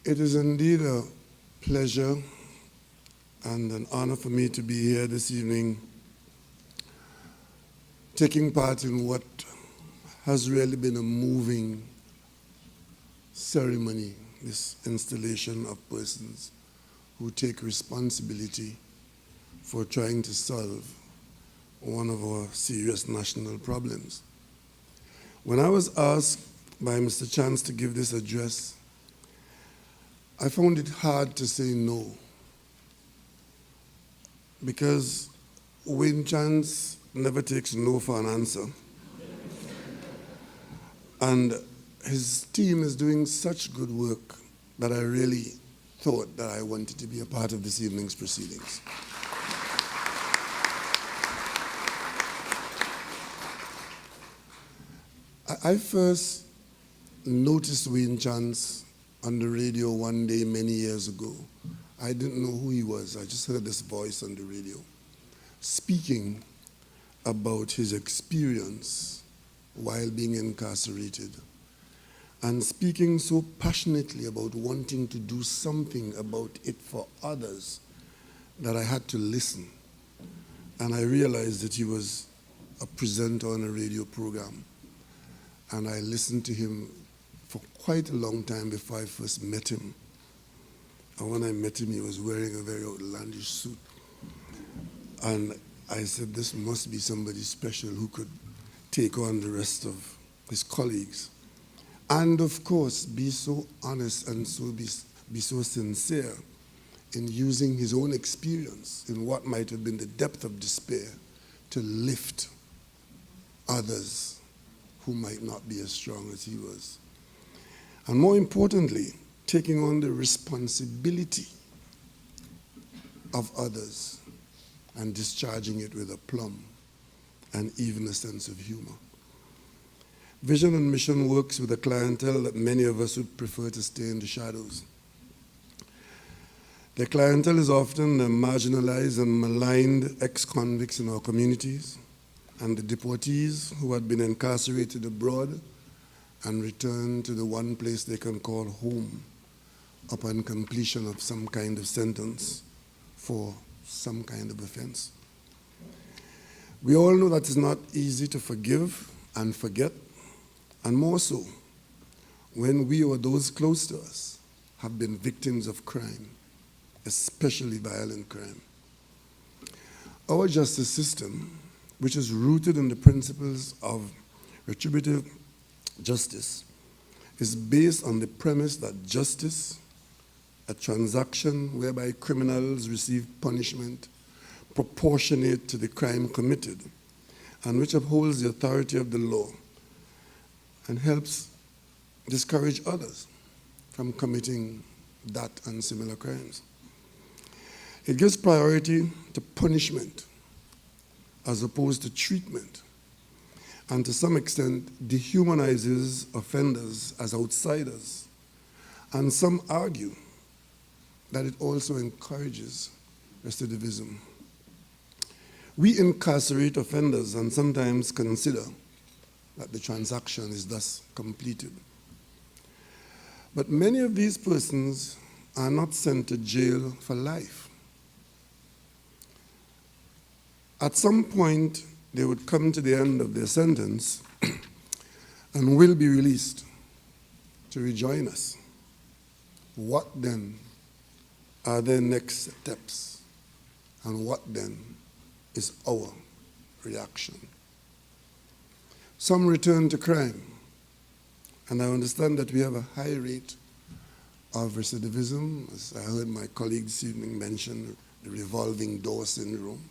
It is indeed a pleasure and an honor for me to be here this evening, taking part in what has really been a moving ceremony, this installation of persons who take responsibility for trying to solve one of our serious national problems. When I was asked by Mr. Chance to give this address, I found it hard to say no, because Wayne Chance never takes no for an answer. And his team is doing such good work that I really thought that I wanted to be a part of this evening's proceedings. I first noticed Wayne Chance on the radio one day many years ago. I didn't know who he was. I just heard this voice on the radio speaking about his experience while being incarcerated and speaking so passionately about wanting to do something about it for others that I had to listen. And I realized that he was a presenter on a radio program. And I listened to him for quite a long time before I first met him. And when I met him, he was wearing a very outlandish suit. And I said, this must be somebody special who could take on the rest of his colleagues. And of course, be so honest and be so sincere in using his own experience in what might have been the depth of despair to lift others who might not be as strong as he was. And more importantly, taking on the responsibility of others and discharging it with aplomb and even a sense of humor. Vision and Mission works with a clientele that many of us would prefer to stay in the shadows. The clientele is often the marginalized and maligned ex-convicts in our communities and the deportees who had been incarcerated abroad and returned to the one place they can call home upon completion of some kind of sentence for some kind of offense. We all know that it's not easy to forgive and forget, and more so when we or those close to us have been victims of crime, especially violent crime. Our justice system, which is rooted in the principles of retributive justice, is based on the premise that justice, a transaction whereby criminals receive punishment proportionate to the crime committed, and which upholds the authority of the law and helps discourage others from committing that and similar crimes. It gives priority to punishment as opposed to treatment, and to some extent dehumanizes offenders as outsiders. And some argue that it also encourages recidivism. We incarcerate offenders and sometimes consider that the transaction is thus completed. But many of these persons are not sent to jail for life. At some point, they would come to the end of their sentence and will be released to rejoin us. What then are their next steps? And what then is our reaction? Some return to crime, and I understand that we have a high rate of recidivism, as I heard my colleague this evening mention the revolving door syndrome.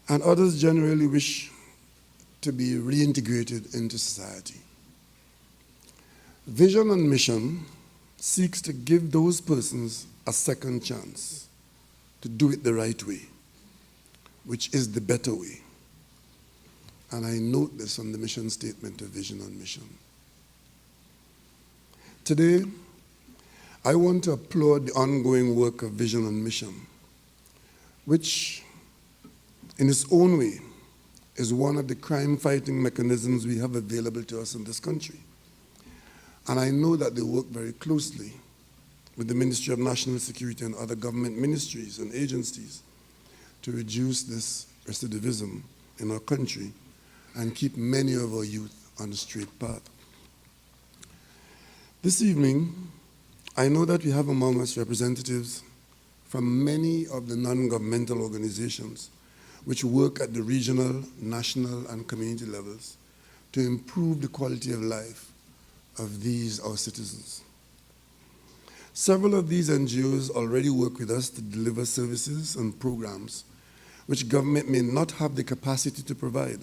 And others generally wish to be reintegrated into society. Vision and Mission seeks to give those persons a second chance to do it the right way, which is the better way. And I note this on the mission statement of Vision and Mission. Today, I want to applaud the ongoing work of Vision and Mission, which in its own way is one of the crime-fighting mechanisms we have available to us in this country. And I know that they work very closely with the Ministry of National Security and other government ministries and agencies to reduce this recidivism in our country and keep many of our youth on the straight path. This evening, I know that we have among us representatives from many of the non-governmental organizations which work at the regional, national, and community levels to improve the quality of life of these, our citizens. Several of these NGOs already work with us to deliver services and programs which government may not have the capacity to provide.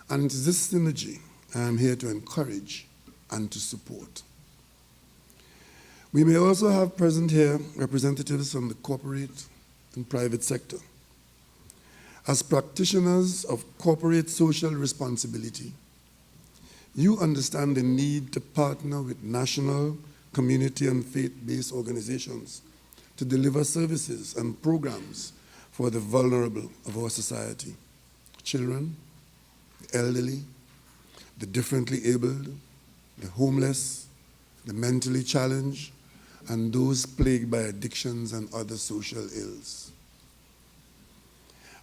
And it is this synergy I am here to encourage and to support. We may also have present here representatives from the corporate and private sector. As practitioners of corporate social responsibility, you understand the need to partner with national, community, and faith-based organizations to deliver services and programs for the vulnerable of our society: children, the elderly, the differently abled, the homeless, the mentally challenged, and those plagued by addictions and other social ills.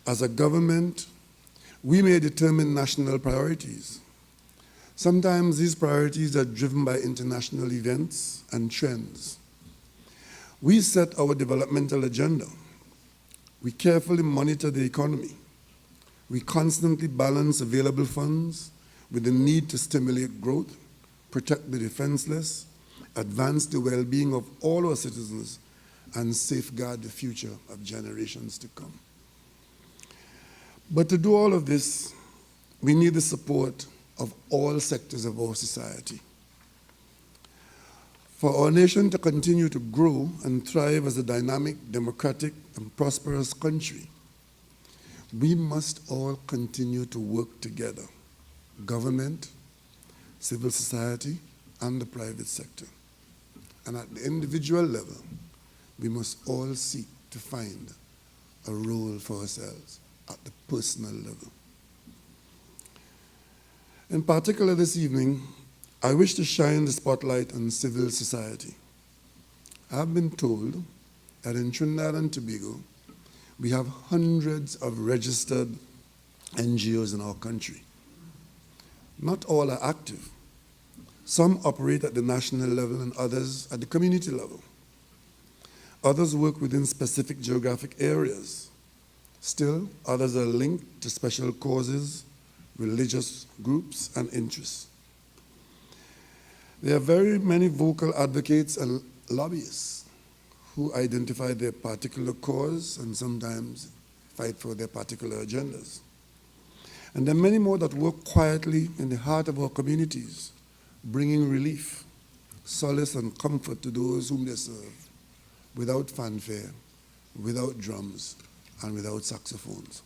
As a government, we may determine national priorities. Sometimes these priorities are driven by international events and trends. We set our developmental agenda. We carefully monitor the economy. We constantly balance available funds with the need to stimulate growth, protect the defenseless, advance the well-being of all our citizens, and safeguard the future of generations to come. But to do all of this, we need the support of all sectors of our society. For our nation to continue to grow and thrive as a dynamic, democratic, and prosperous country, we must all continue to work together: government, civil society, and the private sector. And at the individual level, we must all seek to find a role for ourselves at the personal level. In particular this evening, I wish to shine the spotlight on civil society. I have been told that in Trinidad and Tobago, we have hundreds of registered NGOs in our country. Not all are active. Some operate at the national level and others at the community level. Others work within specific geographic areas. Still, others are linked to special causes, religious groups, and interests. There are very many vocal advocates and lobbyists who identify their particular cause and sometimes fight for their particular agendas. And there are many more that work quietly in the heart of our communities, bringing relief, solace, and comfort to those whom they serve, without fanfare, without drums, and without saxophones.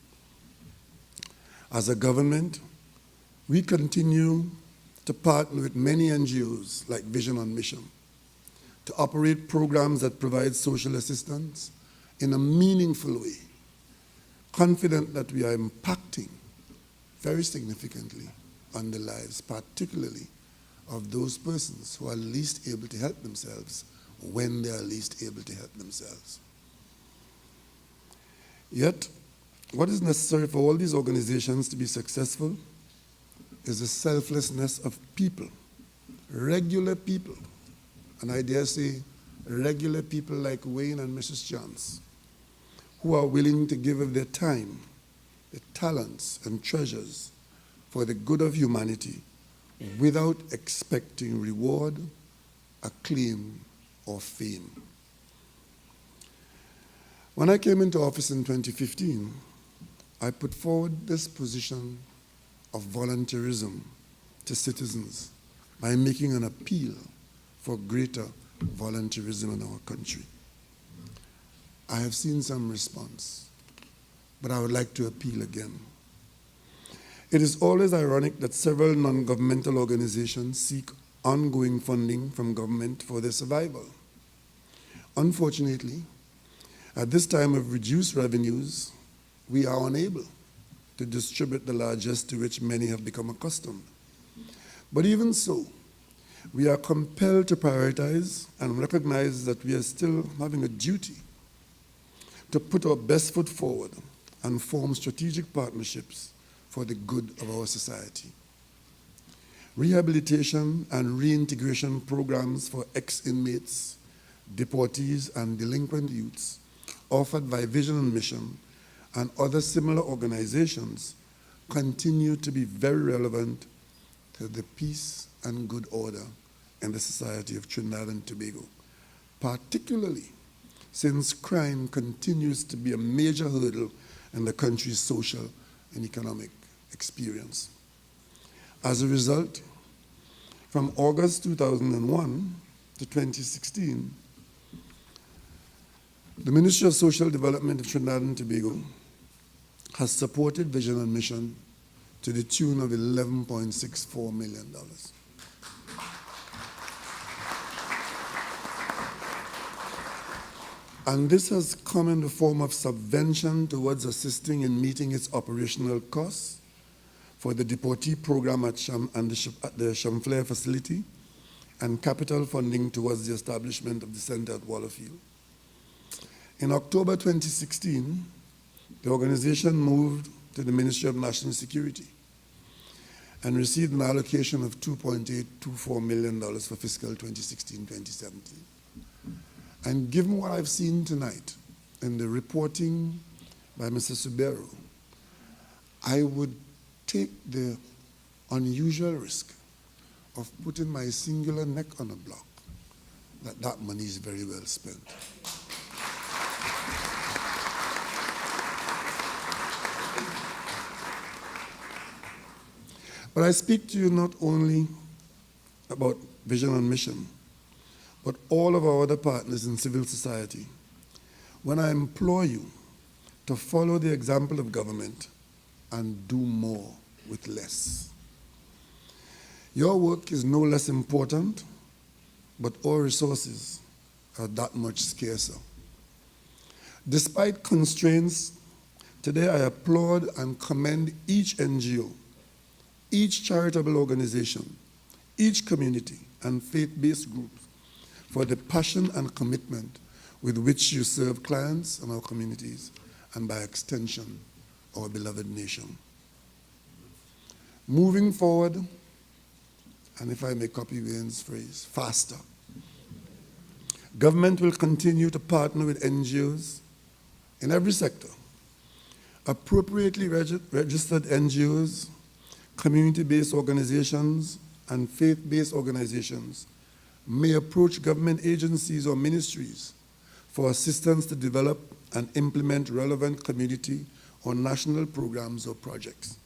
As a government, we continue to partner with many NGOs like Vision on Mission to operate programs that provide social assistance in a meaningful way, confident that we are impacting very significantly on the lives, particularly of those persons who are least able to help themselves when they are least able to help themselves. Yet, what is necessary for all these organizations to be successful is the selflessness of people, regular people, and I dare say regular people like Wayne and Mrs. Chance, who are willing to give of their time, their talents, and treasures for the good of humanity without expecting reward, acclaim, or fame. When I came into office in 2015, I put forward this position of volunteerism to citizens by making an appeal for greater volunteerism in our country. I have seen some response, but I would like to appeal again. It is always ironic that several non-governmental organizations seek ongoing funding from government for their survival. Unfortunately, at this time of reduced revenues, we are unable to distribute the largesse to which many have become accustomed. But even so, we are compelled to prioritize and recognize that we are still having a duty to put our best foot forward and form strategic partnerships for the good of our society. Rehabilitation and reintegration programs for ex-inmates, deportees, and delinquent youths offered by Vision and Mission and other similar organizations continue to be very relevant to the peace and good order in the society of Trinidad and Tobago, particularly since crime continues to be a major hurdle in the country's social and economic experience. As a result, from August 2001 to 2016, the Ministry of Social Development of Trinidad and Tobago has supported Vision and Mission to the tune of $11.64 million. And this has come in the form of subvention towards assisting in meeting its operational costs for the deportee program at the Chamflair facility and capital funding towards the establishment of the center at Wallafield. In October 2016, the organization moved to the Ministry of National Security and received an allocation of $2.824 million for fiscal 2016-2017. And given what I've seen tonight in the reporting by Mr. Subero, I would take the unusual risk of putting my singular neck on a block that that money is very well spent. But I speak to you not only about Vision and Mission, but all of our other partners in civil society, when I implore you to follow the example of government and do more with less. Your work is no less important, but our resources are that much scarcer. Despite constraints, today I applaud and commend each NGO, each charitable organization, each community and faith-based group for the passion and commitment with which you serve clients and our communities, and by extension, our beloved nation. Moving forward, and if I may copy Wayne's phrase, faster. Government will continue to partner with NGOs in every sector. Appropriately registered NGOs, community-based organizations, and faith-based organizations may approach government agencies or ministries for assistance to develop and implement relevant community or national programs or projects.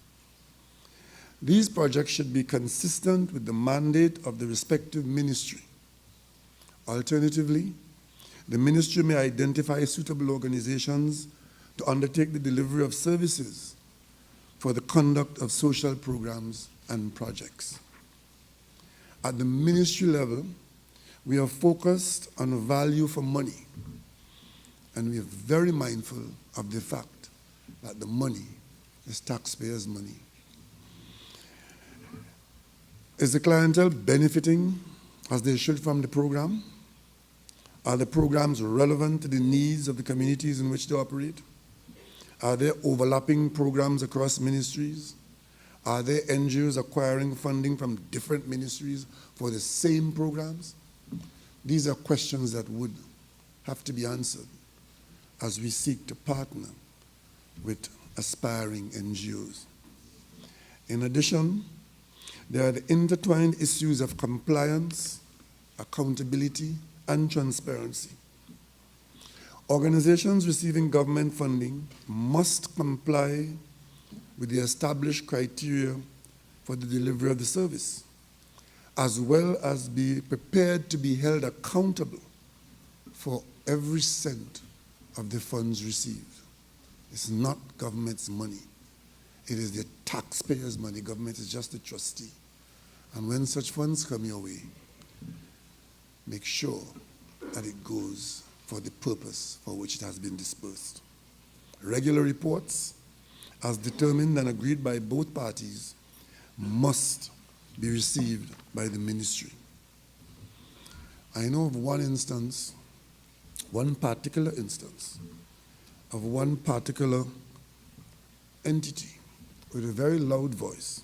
These projects should be consistent with the mandate of the respective ministry. Alternatively, the ministry may identify suitable organizations to undertake the delivery of services for the conduct of social programs and projects. At the ministry level, we are focused on value for money, and we are very mindful of the fact that the money is taxpayers' money. Is the clientele benefiting as they should from the program? Are the programs relevant to the needs of the communities in which they operate? Are there overlapping programs across ministries? Are there NGOs acquiring funding from different ministries for the same programs? These are questions that would have to be answered as we seek to partner with aspiring NGOs. In addition, there are the intertwined issues of compliance, accountability, and transparency. Organizations receiving government funding must comply with the established criteria for the delivery of the service, as well as be prepared to be held accountable for every cent of the funds received. It's not government's money. It is the taxpayers' money. Government is just a trustee. And when such funds come your way, make sure that it goes for the purpose for which it has been dispersed. Regular reports, as determined and agreed by both parties, must be received by the ministry. I know of one instance, one particular instance, of one particular entity with a very loud voice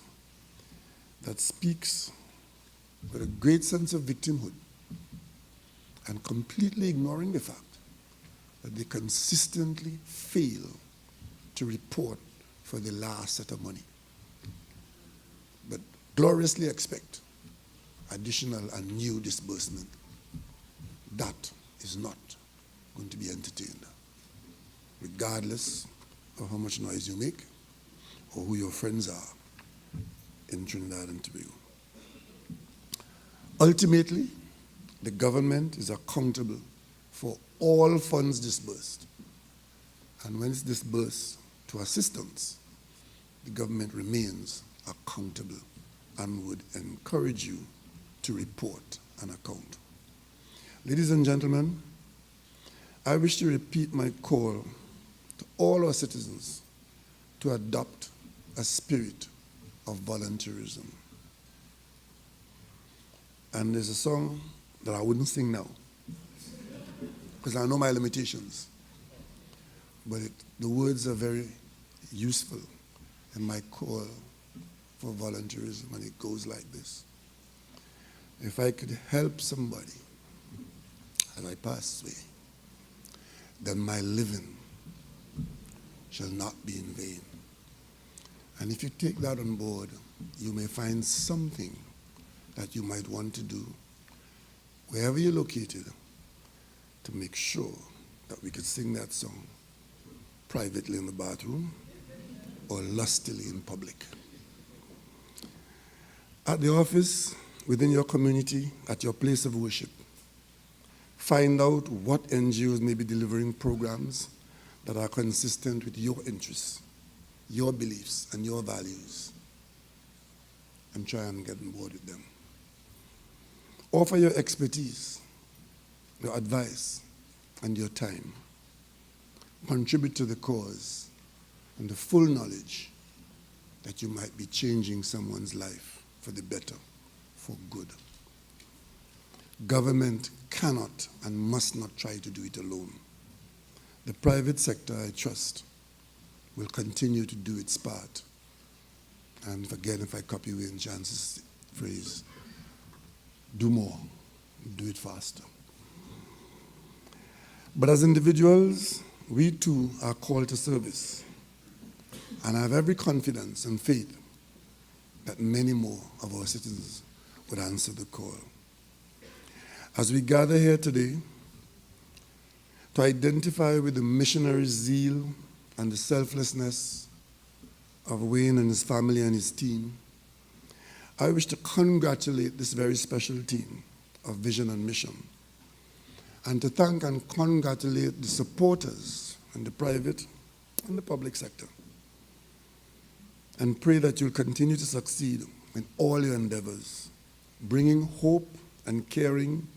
that speaks with a great sense of victimhood and completely ignoring the fact that they consistently fail to report for the last set of money, but gloriously expect additional and new disbursement. That is not going to be entertained, regardless of how much noise you make or who your friends are in Trinidad and Tobago. Ultimately, the government is accountable for all funds disbursed. And when it's disbursed to assistance, the government remains accountable and would encourage you to report an account. Ladies and gentlemen, I wish to repeat my call to all our citizens to adopt a spirit of volunteerism. And there's a song that I wouldn't sing now, because I know my limitations, but the words are very useful in my call for volunteerism, and it goes like this. If I could help somebody as I pass away, then my living shall not be in vain. And if you take that on board, you may find something that you might want to do wherever you're located to make sure that we could sing that song privately in the bathroom or lustily in public. At the office, within your community, at your place of worship, find out what NGOs may be delivering programs that are consistent with your interests, your beliefs, and your values, and try and get on board with them. Offer your expertise, your advice, and your time. Contribute to the cause and the full knowledge that you might be changing someone's life for the better, for good. Government cannot and must not try to do it alone. The private sector, I trust, will continue to do its part. And again, if I copy Wayne Chance's phrase, do more, do it faster. But as individuals, we too are called to service. And I have every confidence and faith that many more of our citizens would answer the call. As we gather here today to identify with the missionary zeal and the selflessness of Wayne and his family and his team, I wish to congratulate this very special team of Vision and Mission, and to thank and congratulate the supporters in the private and the public sector, and pray that you'll continue to succeed in all your endeavors, bringing hope and caring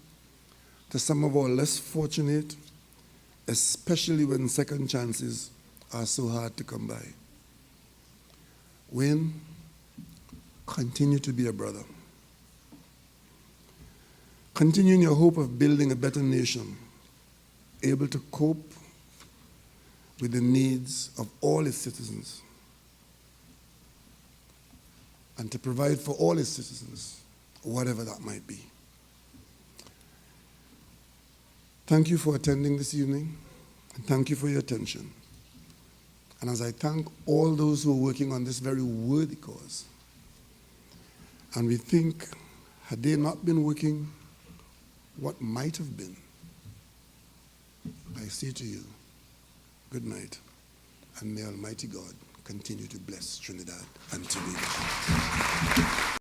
to some of our less fortunate, especially when second chances are so hard to come by. Wayne, continue to be a brother. Continue in your hope of building a better nation, able to cope with the needs of all its citizens, and to provide for all its citizens, whatever that might be. Thank you for attending this evening, and thank you for your attention. And as I thank all those who are working on this very worthy cause, and we think, had they not been working, what might have been, I say to you, good night, and may Almighty God continue to bless Trinidad and Tobago.